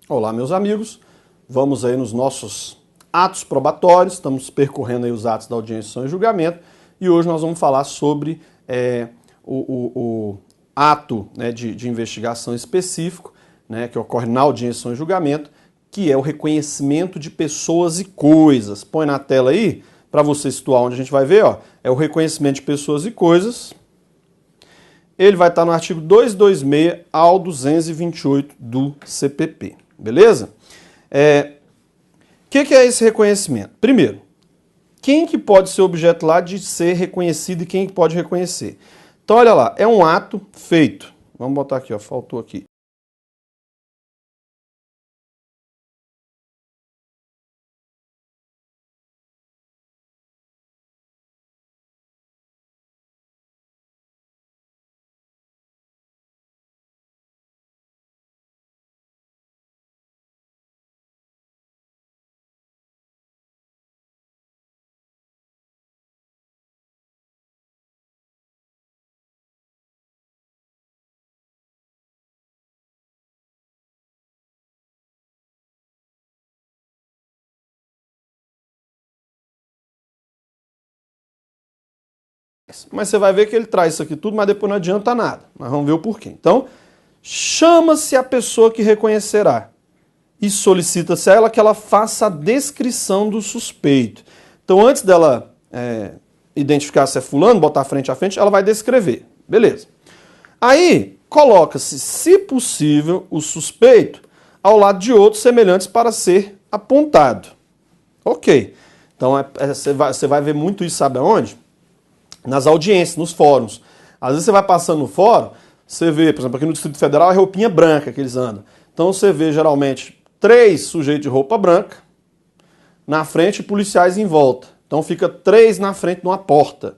Olá, meus amigos. Vamos aí nos nossos atos probatórios. Estamos percorrendo aí os atos da audiência, sessão e julgamento. E hoje nós vamos falar sobre o ato, né, de investigação específico, né, que ocorre na audiência, sessão e julgamento, que é o reconhecimento de pessoas e coisas. Põe na tela aí, para você situar onde a gente vai ver, ó, é o reconhecimento de pessoas e coisas. Ele vai estar no artigo 226 ao 228 do CPP, beleza? O que é esse reconhecimento? Primeiro, quem que pode ser objeto lá de ser reconhecido e quem que pode reconhecer? Então, olha lá, é um ato feito. Vamos botar aqui, ó, faltou aqui. Mas você vai ver que ele traz isso aqui tudo, mas depois não adianta nada. Nós vamos ver o porquê. Então, chama-se a pessoa que reconhecerá e solicita-se a ela que ela faça a descrição do suspeito. Então, antes dela identificar se é fulano, botar frente a frente, ela vai descrever. Beleza. Aí, coloca-se, se possível, o suspeito ao lado de outros semelhantes para ser apontado. Ok. Então, você vai ver muito isso, sabe aonde? Nas audiências, nos fóruns. Às vezes você vai passando no fórum, você vê, por exemplo, aqui no Distrito Federal é roupinha branca que eles andam. Então você vê geralmente 3 sujeitos de roupa branca, na frente e policiais em volta. Então fica 3 na frente de uma porta.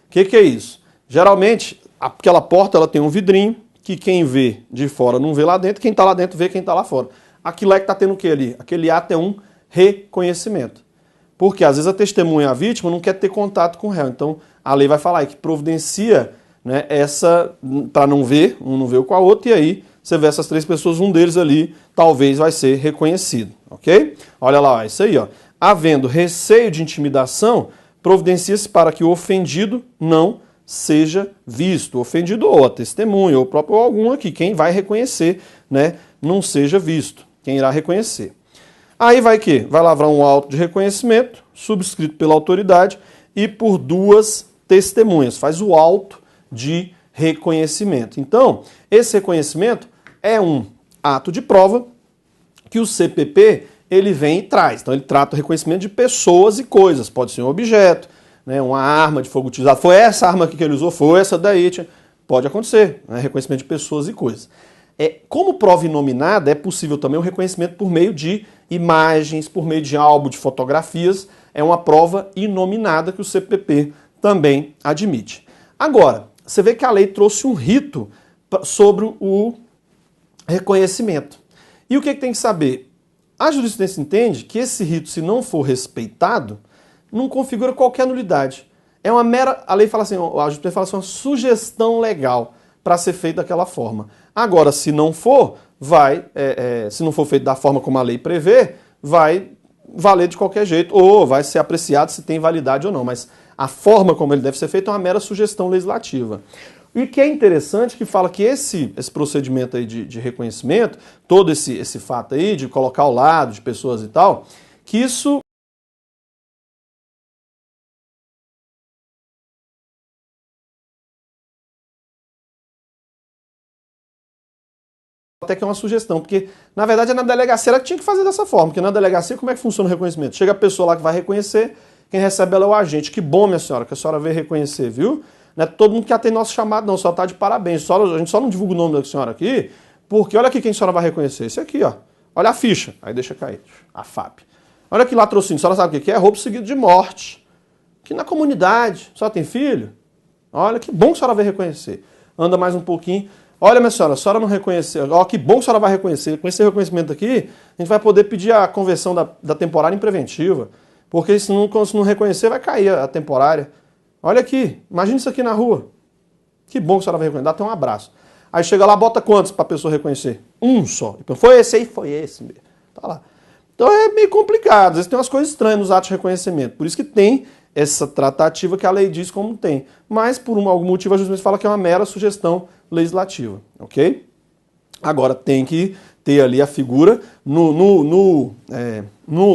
O que é isso? Geralmente, aquela porta ela tem um vidrinho, que quem vê de fora não vê lá dentro, quem está lá dentro vê quem está lá fora. Aquilo é que está tendo o que ali? Aquele ato é um reconhecimento. Porque às vezes a testemunha e a vítima não quer ter contato com o réu. Então a lei vai falar que providencia, né, essa para não ver, um não vê com a outra, e aí você vê essas 3 pessoas, um deles ali talvez vai ser reconhecido, ok? Olha lá, ó, isso aí, ó. Havendo receio de intimidação, providencia-se para que o ofendido não seja visto. O ofendido ou a testemunha, ou próprio ou algum aqui, quem vai reconhecer, né, não seja visto, quem irá reconhecer. Aí vai que? Vai lavrar um auto de reconhecimento, subscrito pela autoridade e por 2 testemunhas. Faz o auto de reconhecimento. Então, esse reconhecimento é um ato de prova que o CPP ele vem e traz. Então, ele trata o reconhecimento de pessoas e coisas. Pode ser um objeto, né, uma arma de fogo utilizada. Foi essa arma que ele usou? Foi essa daí? Pode acontecer, né, reconhecimento de pessoas e coisas. Como prova inominada, é possível também o reconhecimento por meio de imagens, por meio de álbum de fotografias. É uma prova inominada que o CPP também admite. Agora, você vê que a lei trouxe um rito sobre o reconhecimento. E o que tem que saber? A jurisprudência entende que esse rito, se não for respeitado, não configura qualquer nulidade. É uma mera, a lei fala assim, a jurisprudência fala assim, uma sugestão legal para ser feito daquela forma. Agora, se não for, se não for feito da forma como a lei prevê, vai valer de qualquer jeito, ou vai ser apreciado se tem validade ou não. Mas a forma como ele deve ser feito é uma mera sugestão legislativa. E que é interessante que fala que esse procedimento aí de reconhecimento, todo esse fato aí de colocar ao lado de pessoas e tal, que isso até que é uma sugestão, porque na verdade é na delegacia ela que tinha que fazer dessa forma, porque na delegacia como é que funciona o reconhecimento? Chega a pessoa lá que vai reconhecer, quem recebe ela é o agente. Que bom, minha senhora, que a senhora veio reconhecer, viu? Não é todo mundo que atende nosso chamado não, só tá de parabéns. A gente só não divulga o nome da senhora aqui, porque olha aqui quem a senhora vai reconhecer, esse aqui, ó. Olha a ficha, aí deixa cair, a FAP. Olha aqui latrocínio, a senhora sabe o que é? Roubo seguido de morte. Aqui na comunidade, só tem filho? Olha, que bom que a senhora veio reconhecer. Anda mais um pouquinho. Olha, minha senhora, a senhora não reconheceu. Ó, que bom que a senhora vai reconhecer. Com esse reconhecimento aqui, a gente vai poder pedir a conversão da temporária em preventiva. Porque se não reconhecer, vai cair a temporária. Olha aqui, imagina isso aqui na rua. Que bom que a senhora vai reconhecer. Dá até um abraço. Aí chega lá, bota quantos para a pessoa reconhecer? Um só. Foi esse aí? Foi esse mesmo. Tá lá. Então é meio complicado. Às vezes tem umas coisas estranhas nos atos de reconhecimento. Por isso que tem essa tratativa que a lei diz como tem. Mas, por algum motivo, a justiça fala que é uma mera sugestão legislativa. Ok? Agora, tem que ter ali a figura,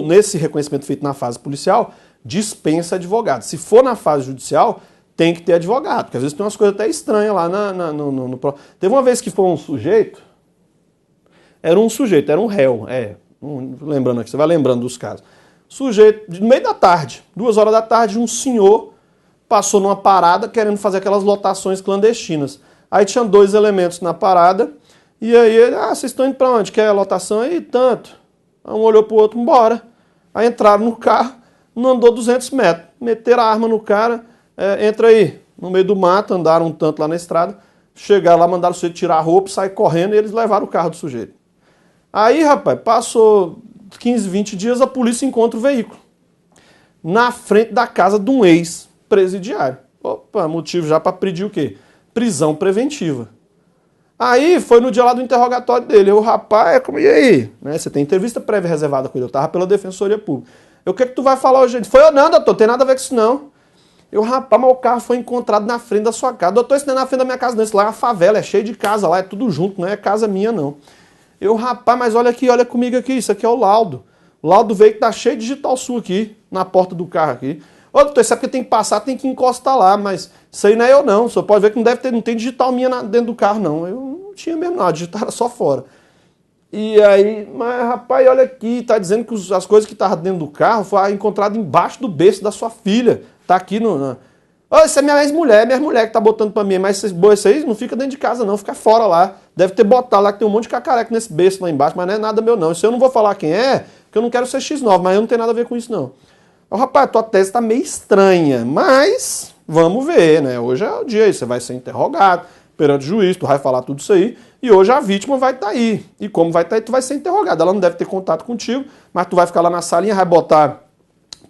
nesse reconhecimento feito na fase policial, dispensa advogado. Se for na fase judicial, tem que ter advogado, porque às vezes tem umas coisas até estranhas lá Teve uma vez que foi um sujeito, era um réu, lembrando aqui, você vai lembrando dos casos. Sujeito, no meio da tarde, 2 horas da tarde, um senhor passou numa parada querendo fazer aquelas lotações clandestinas. Aí tinha 2 elementos na parada, e aí ele, vocês estão indo pra onde? Quer a lotação aí? Tanto. Aí um olhou pro outro, embora. Aí entraram no carro, não andou 200 metros. Meteram a arma no cara, entra aí. No meio do mato, andaram um tanto lá na estrada. Chegaram lá, mandaram o sujeito tirar a roupa, sair correndo e eles levaram o carro do sujeito. Aí, rapaz, passou 15, 20 dias, a polícia encontra o veículo. Na frente da casa de um ex-presidiário. Opa, motivo já para pedir o quê? Prisão preventiva. Aí foi no dia lá do interrogatório dele. O rapaz, e aí? Né, você tem entrevista prévia reservada com ele. Eu tava pela Defensoria Pública. O que tu vai falar hoje? Ele foi, não, doutor, tem nada a ver com isso não. Rapaz, mas o carro foi encontrado na frente da sua casa. Doutor, isso não é na frente da minha casa, não. Isso lá é uma favela, é cheio de casa lá, é tudo junto, não é casa minha, não. Rapaz, mas olha aqui, olha comigo aqui, isso aqui é o laudo. O laudo do veículo tá cheio de digital sua aqui, na porta do carro aqui. Ô, doutor, isso é porque tem que passar, tem que encostar lá, mas isso aí não é eu não. O senhor pode ver que não tem digital minha dentro do carro, não. Eu não tinha mesmo nada, digital era só fora. E aí, mas rapaz, olha aqui, tá dizendo que as coisas que estavam dentro do carro foram encontradas embaixo do berço da sua filha. Tá aqui no... isso é minha ex-mulher, minha mulher que tá botando pra mim, mas isso aí não fica dentro de casa não, fica fora lá. Deve ter botado lá, que tem um monte de cacareco nesse berço lá embaixo, mas não é nada meu não. Isso eu não vou falar quem é, porque eu não quero ser X9, mas eu não tenho nada a ver com isso não. Rapaz, tua tese tá meio estranha, mas vamos ver, né? Hoje é o dia aí, você vai ser interrogado perante o juiz, tu vai falar tudo isso aí, e hoje a vítima vai estar aí. E como vai estar aí, tu vai ser interrogado. Ela não deve ter contato contigo, mas tu vai ficar lá na salinha, vai botar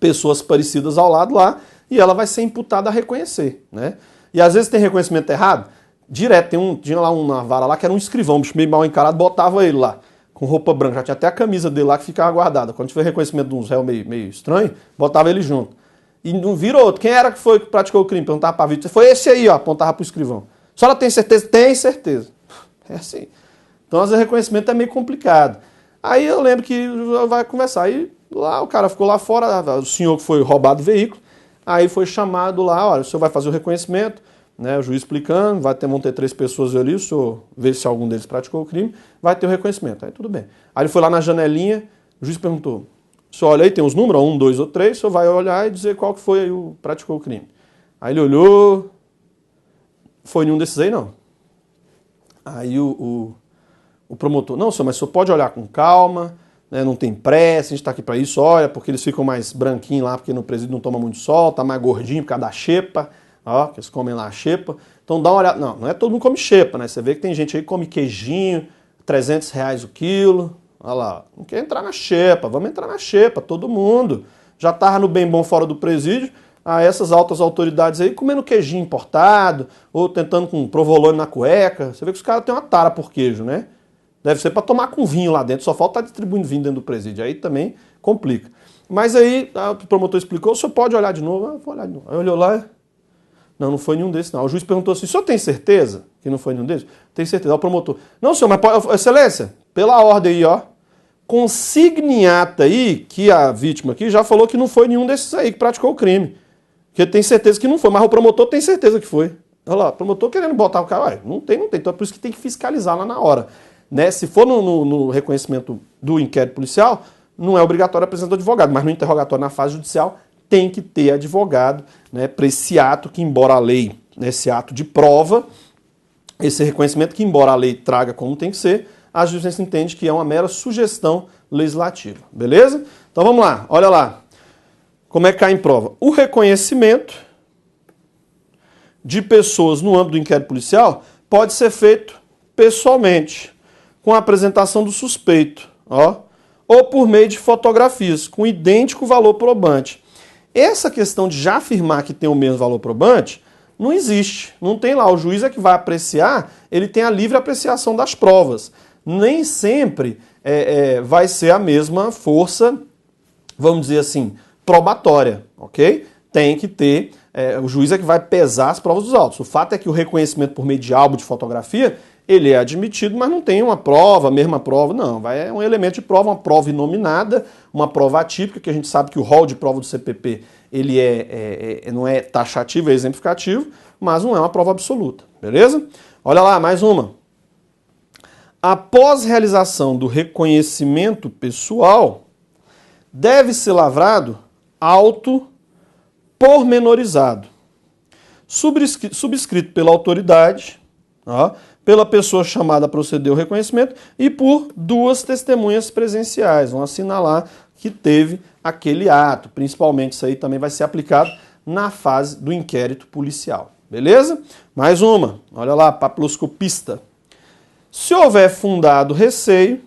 pessoas parecidas ao lado lá, e ela vai ser imputada a reconhecer, né? E às vezes tem reconhecimento errado, direto, tinha lá uma vara lá que era um escrivão, um bicho meio mal encarado, botava ele lá, com roupa branca, já tinha até a camisa dele lá que ficava guardada. Quando tiver reconhecimento de uns réus meio estranho, botava ele junto. E não vira outro. Quem era que foi que praticou o crime? Perguntava pra vítima. Foi esse aí, ó, apontava pro escrivão. A senhora tem certeza? Tem certeza. É assim. Então, às vezes, o reconhecimento é meio complicado. Aí eu lembro que vai conversar. Aí lá o cara ficou lá fora, o senhor que foi roubado o veículo, aí foi chamado lá, olha, o senhor vai fazer o reconhecimento, né, o juiz explicando, vão ter 3 pessoas ali, o senhor vê se algum deles praticou o crime, vai ter o reconhecimento. Aí tudo bem. Aí ele foi lá na janelinha, o juiz perguntou, o senhor olha aí, tem os números, 1, 2 ou 3, o senhor vai olhar e dizer qual que foi aí o praticou o crime. Aí ele olhou, foi nenhum desses aí não. Aí o promotor, não senhor, mas o senhor pode olhar com calma, né, não tem pressa, a gente está aqui para isso, olha, porque eles ficam mais branquinhos lá, porque no presídio não toma muito sol, tá mais gordinho por causa da xepa, ó, que eles comem lá a xepa. Então dá uma olhada, não é todo mundo come xepa, né? Você vê que tem gente aí que come queijinho, R$300 o quilo, olha lá, não quer entrar na xepa, vamos entrar na xepa, todo mundo. Já tava no bem bom fora do presídio, essas altas autoridades aí comendo queijinho importado, ou tentando com provolone na cueca. Você vê que os caras têm uma tara por queijo, né? Deve ser para tomar com vinho lá dentro, só falta estar distribuindo vinho dentro do presídio, aí também complica. Mas aí o promotor explicou, o senhor pode olhar de novo? Eu vou olhar de novo. Aí olhou lá, não foi nenhum desses não. O juiz perguntou assim, o senhor tem certeza que não foi nenhum desses? Tem certeza. Aí o promotor, não senhor, mas excelência, pela ordem aí, ó, consigne em ata aí que a vítima aqui já falou que não foi nenhum desses aí que praticou o crime. Que tem certeza que não foi, mas o promotor tem certeza que foi. Olha lá, o promotor querendo botar o cara, não tem. Então é por isso que tem que fiscalizar lá na hora. Né? Se for no reconhecimento do inquérito policial, não é obrigatório apresentar advogado, mas no interrogatório na fase judicial tem que ter advogado, né, para esse ato que, embora a lei, esse ato de prova, esse reconhecimento que, embora a lei traga como tem que ser, a justiça entende que é uma mera sugestão legislativa. Beleza? Então vamos lá, olha lá. Como é que cai em prova? O reconhecimento de pessoas no âmbito do inquérito policial pode ser feito pessoalmente, com a apresentação do suspeito, ó, ou por meio de fotografias, com idêntico valor probante. Essa questão de já afirmar que tem o mesmo valor probante, Não existe, não tem lá. O juiz é que vai apreciar, ele tem a livre apreciação das provas. Nem sempre vai ser a mesma força, vamos dizer assim, probatória, ok? Tem que ter, o juiz é que vai pesar as provas dos autos. O fato é que o reconhecimento por meio de álbum de fotografia, ele é admitido, mas não tem uma prova, a mesma prova, não. É um elemento de prova, uma prova inominada, uma prova atípica, que a gente sabe que o rol de prova do CPP, ele não é taxativo, é exemplificativo, mas não é uma prova absoluta, beleza? Olha lá, mais uma. Após realização do reconhecimento pessoal, deve ser lavrado auto pormenorizado, subscrito pela autoridade, pela pessoa chamada a proceder o reconhecimento e por 2 testemunhas presenciais. Vão assinalar que teve aquele ato. Principalmente isso aí também vai ser aplicado na fase do inquérito policial. Beleza? Mais uma. Olha lá, papiloscopista. Se houver fundado receio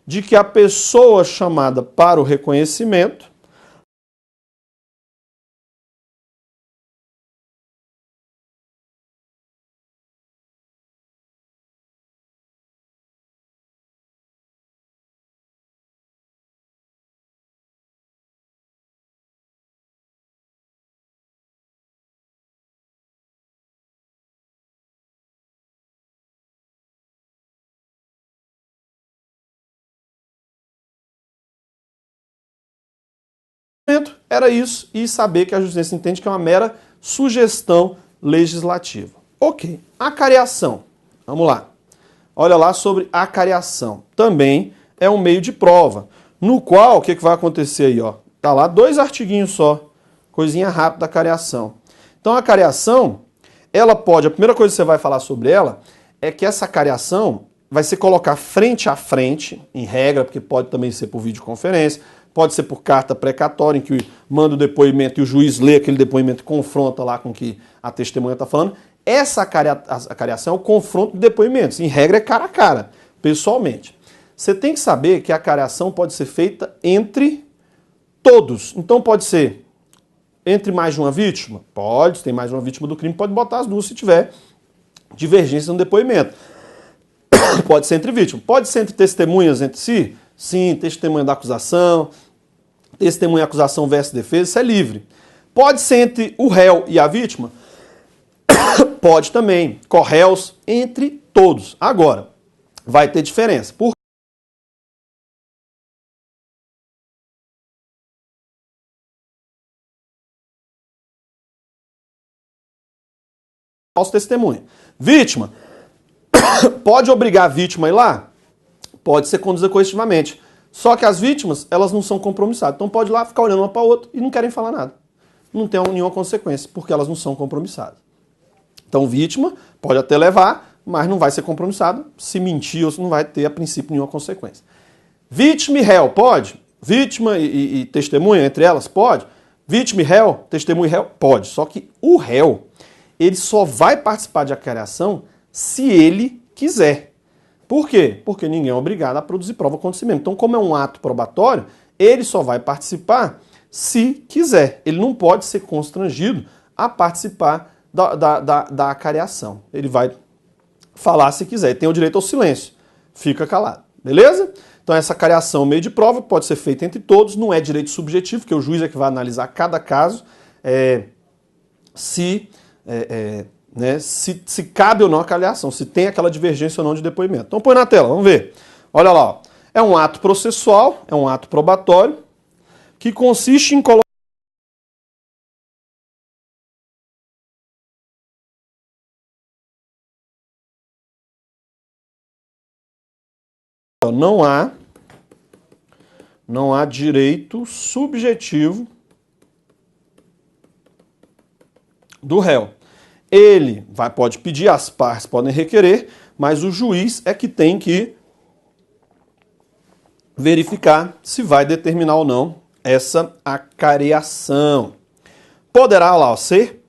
de que a pessoa chamada para o reconhecimento era isso, e saber que a justiça entende que é uma mera sugestão legislativa. Ok, acariação. Vamos lá. Olha lá sobre acariação. Também é um meio de prova, no qual, o que vai acontecer aí? Ó? Tá lá 2 artiguinhos só, coisinha rápida, acariação. Então a acariação, ela pode, a primeira coisa que você vai falar sobre ela é que essa acariação vai ser colocar frente a frente, em regra, porque pode também ser por videoconferência, pode ser por carta precatória, em que manda o depoimento e o juiz lê aquele depoimento e confronta lá com o que a testemunha está falando. Essa acariação é o confronto de depoimentos. Em regra é cara a cara, pessoalmente. Você tem que saber que a acariação pode ser feita entre todos. Então pode ser entre mais de uma vítima? Pode, se tem mais de uma vítima do crime, pode botar as 2 se tiver divergência no depoimento. Pode ser entre vítimas. Pode ser entre testemunhas entre si? Sim, testemunha da acusação, testemunha da acusação versus defesa, isso é livre. Pode ser entre o réu e a vítima? Pode também. Corréus entre todos. Agora, vai ter diferença. Por falso testemunha. Vítima. Pode obrigar a vítima a ir lá? Pode ser conduzida coercitivamente. Só que as vítimas, elas não são compromissadas. Então pode ir lá ficar olhando uma para a outra e não querem falar nada. Não tem nenhuma consequência, porque elas não são compromissadas. Então vítima pode até levar, mas não vai ser compromissado. Se mentir, ou se não vai ter, a princípio, nenhuma consequência. Vítima e réu, pode? Vítima e testemunha, entre elas, pode? Vítima e réu, testemunha e réu, pode. Só que o réu, ele só vai participar de acariação se ele quiser. Por quê? Porque ninguém é obrigado a produzir prova contra si mesmo. Então, como é um ato probatório, ele só vai participar se quiser. Ele não pode ser constrangido a participar da acariação. Ele vai falar se quiser. Ele tem o direito ao silêncio. Fica calado. Beleza? Então, essa acariação meio de prova pode ser feita entre todos. Não é direito subjetivo, porque o juiz é que vai analisar cada caso se cabe ou não a acariação, se tem aquela divergência ou não de depoimento. Então põe na tela, vamos ver. Olha lá, ó. É um ato processual, é um ato probatório, que consiste em colocar... Não há direito subjetivo do réu. Ele pode pedir, as partes podem requerer, mas o juiz é que tem que verificar se vai determinar ou não essa acariação. Poderá lá ser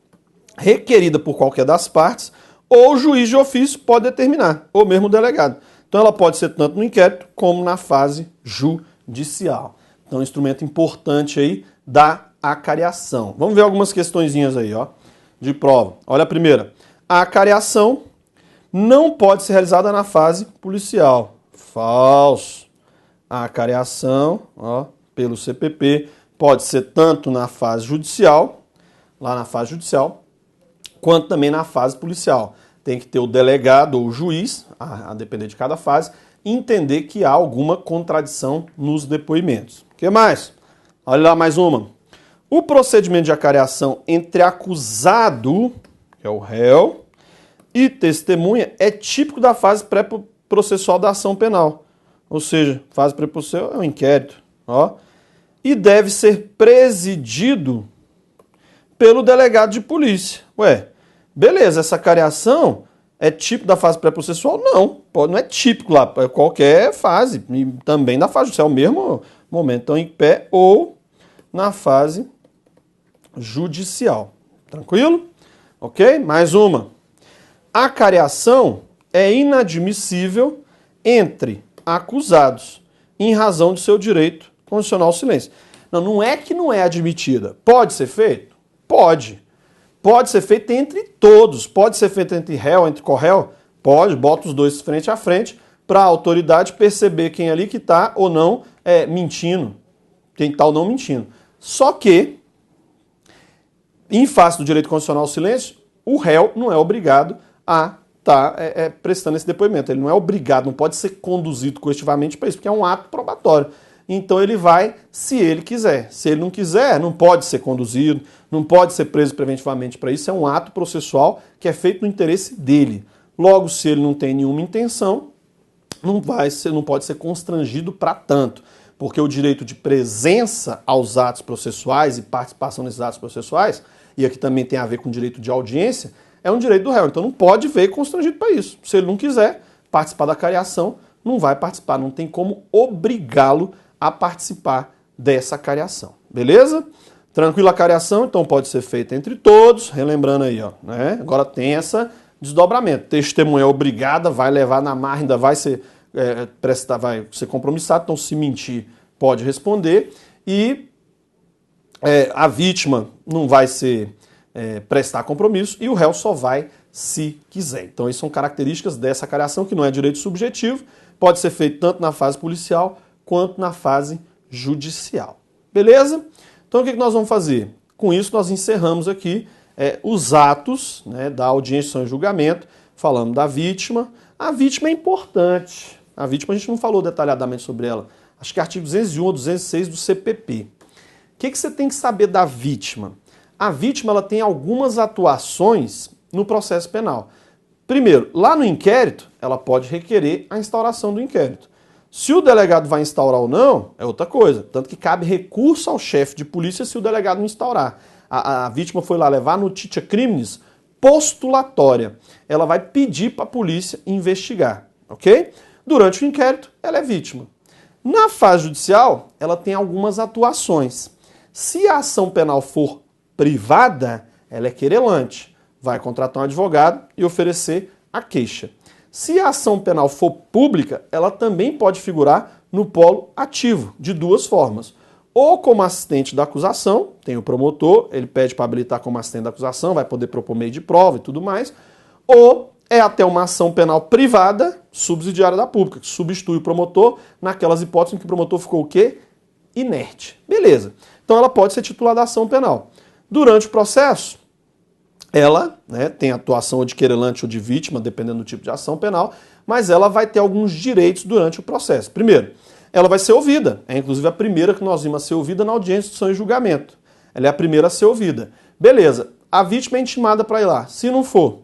requerida por qualquer das partes, ou o juiz de ofício pode determinar, ou mesmo o delegado. Então ela pode ser tanto no inquérito como na fase judicial. Então um instrumento importante aí da acariação. Vamos ver algumas questõezinhas aí, ó. de prova. Olha a primeira. A acareação não pode ser realizada na fase policial. Falso. A acareação, pelo CPP, pode ser tanto na fase judicial, lá na fase judicial, quanto também na fase policial. Tem que ter o delegado ou o juiz, a depender de cada fase, entender que há alguma contradição nos depoimentos. O que mais? Olha lá mais uma. O procedimento de acareação entre acusado, que é o réu, e testemunha é típico da fase pré-processual da ação penal. Ou seja, fase pré-processual é um inquérito. E deve ser presidido pelo delegado de polícia. Ué, beleza, essa acareação é típico da fase pré-processual? Não, não é típico lá, é qualquer fase, e também na fase judicial, é o mesmo momento, então em pé ou na fase judicial. Tranquilo? Ok? Mais uma. A acareação é inadmissível entre acusados, em razão do seu direito constitucional ao silêncio. Não é que não é admitida. Pode ser feito? Pode. Pode ser feito entre todos. Pode ser feito entre réu, entre corréu? Pode. Bota os dois frente a frente para a autoridade perceber quem ali que está ou não mentindo. Quem está ou não mentindo. Só que, em face do direito constitucional ao silêncio, o réu não é obrigado a estar prestando esse depoimento. Ele não é obrigado, não pode ser conduzido coercitivamente para isso, porque é um ato probatório. Então ele vai se ele quiser. Se ele não quiser, não pode ser conduzido, não pode ser preso preventivamente para isso. É um ato processual que é feito no interesse dele. Logo, se ele não tem nenhuma intenção, não pode ser constrangido para tanto. Porque o direito de presença aos atos processuais e participação nesses atos processuais, e aqui também tem a ver com o direito de audiência, é um direito do réu. Então não pode ver constrangido para isso. Se ele não quiser participar da acareação, não vai participar. Não tem como obrigá-lo a participar dessa acareação. Beleza? Tranquila a acareação, então pode ser feita entre todos. Relembrando aí, né? Agora tem esse desdobramento. Testemunha obrigada, vai levar na marra, ainda vai ser vai ser compromissado. Então, se mentir, pode responder. E a vítima não vai ser prestar compromisso e o réu só vai se quiser. Então, essas são características dessa acareação, que não é direito subjetivo, pode ser feito tanto na fase policial quanto na fase judicial. Beleza? Então, o que nós vamos fazer? Com isso, nós encerramos aqui os atos, né, da audiência e julgamento, falando da vítima. A vítima é importante. A vítima a gente não falou detalhadamente sobre ela. Acho que é artigo 201 ou 206 do CPP. O que você tem que saber da vítima? A vítima ela tem algumas atuações no processo penal. Primeiro, lá no inquérito, ela pode requerer a instauração do inquérito. Se o delegado vai instaurar ou não, é outra coisa. Tanto que cabe recurso ao chefe de polícia se o delegado não instaurar. A vítima foi lá levar notícia criminis postulatória. Ela vai pedir para a polícia investigar, ok? Durante o inquérito, ela é vítima. Na fase judicial, ela tem algumas atuações. Se a ação penal for privada, ela é querelante. Vai contratar um advogado e oferecer a queixa. Se a ação penal for pública, ela também pode figurar no polo ativo, de duas formas. Ou como assistente da acusação, tem o promotor, ele pede para habilitar como assistente da acusação, vai poder propor meio de prova e tudo mais. Ou é até uma ação penal privada, subsidiária da pública, que substitui o promotor naquelas hipóteses em que o promotor ficou o quê? Inerte. Beleza. Então ela pode ser titular da ação penal. Durante o processo, ela tem atuação de querelante ou de vítima, dependendo do tipo de ação penal, mas ela vai ter alguns direitos durante o processo. Primeiro, ela vai ser ouvida. É inclusive a primeira que nós vimos a ser ouvida na audiência de instrução e julgamento. Ela é a primeira a ser ouvida. Beleza, a vítima é intimada para ir lá. Se não for,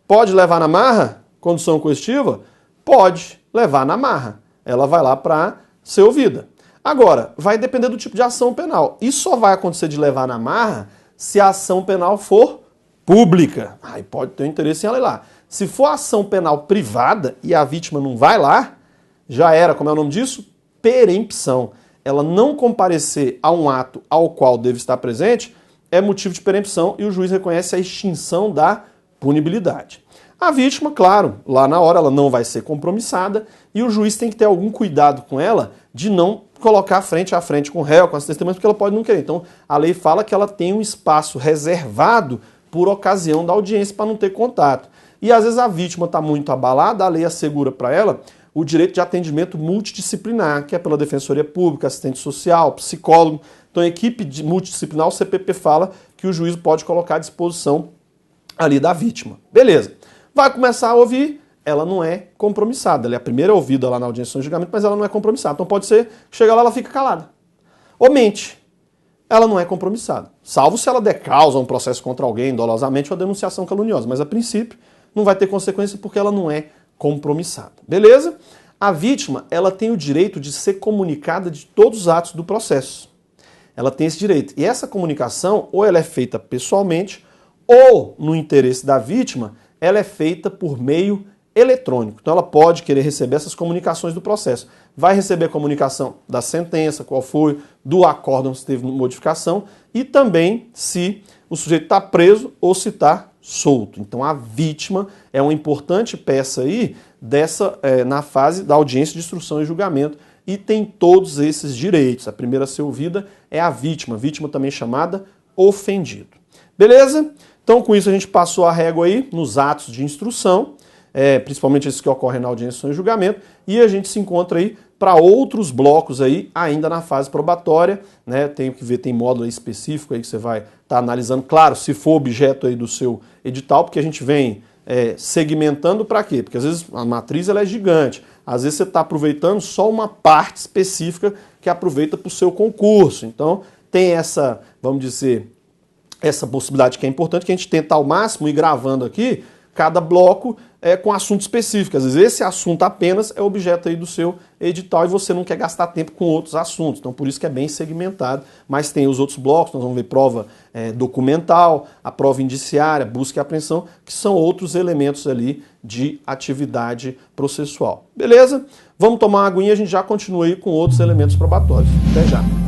pode levar na marra, condução coercitiva? Pode levar na marra. Ela vai lá para ser ouvida. Agora, vai depender do tipo de ação penal. Isso só vai acontecer de levar na marra se a ação penal for pública. Aí pode ter um interesse em ela ir lá. Se for ação penal privada e a vítima não vai lá, já era, como é o nome disso? Perempção. Ela não comparecer a um ato ao qual deve estar presente é motivo de perempção e o juiz reconhece a extinção da punibilidade. A vítima, claro, lá na hora ela não vai ser compromissada e o juiz tem que ter algum cuidado com ela de não colocar frente a frente com o réu, com as testemunhas, porque ela pode não querer. Então, a lei fala que ela tem um espaço reservado por ocasião da audiência para não ter contato. E às vezes a vítima está muito abalada, a lei assegura para ela o direito de atendimento multidisciplinar, que é pela Defensoria Pública, assistente social, psicólogo. Então, a equipe multidisciplinar, o CPP fala que o juiz pode colocar à disposição ali da vítima. Beleza. Vai começar a ouvir, ela não é compromissada. Ela é a primeira ouvida lá na audiência de julgamento, mas ela não é compromissada. Então pode ser que chega lá ela fica calada. Ou mente. Ela não é compromissada. Salvo se ela der causa a um processo contra alguém dolosamente ou a denunciação caluniosa. Mas a princípio não vai ter consequência porque ela não é compromissada. Beleza? A vítima, ela tem o direito de ser comunicada de todos os atos do processo. Ela tem esse direito. E essa comunicação, ou ela é feita pessoalmente, ou, no interesse da vítima, ela é feita por meio eletrônico. Então ela pode querer receber essas comunicações do processo. Vai receber a comunicação da sentença, qual foi, do acórdão se teve modificação, e também se o sujeito está preso ou se está solto. Então a vítima é uma importante peça aí na fase da audiência de instrução e julgamento, e tem todos esses direitos. A primeira a ser ouvida é a vítima também chamada ofendido. Beleza? Então com isso a gente passou a régua aí nos atos de instrução, principalmente esses que ocorrem na audiência e julgamento, e a gente se encontra aí para outros blocos aí ainda na fase probatória, né? Tem que ver, tem módulo aí específico aí que você vai estar analisando, claro, se for objeto aí do seu edital, porque a gente vem segmentando para quê? Porque às vezes a matriz ela é gigante, às vezes você está aproveitando só uma parte específica que aproveita para o seu concurso. Então tem essa, vamos dizer, essa possibilidade que é importante, que a gente tenta ao máximo ir gravando aqui cada bloco com assunto específico. Às vezes esse assunto apenas é objeto aí do seu edital e você não quer gastar tempo com outros assuntos. Então por isso que é bem segmentado. Mas tem os outros blocos, nós vamos ver prova documental, a prova indiciária, busca e apreensão, que são outros elementos ali de atividade processual. Beleza? Vamos tomar uma aguinha e a gente já continua aí com outros elementos probatórios. Até já!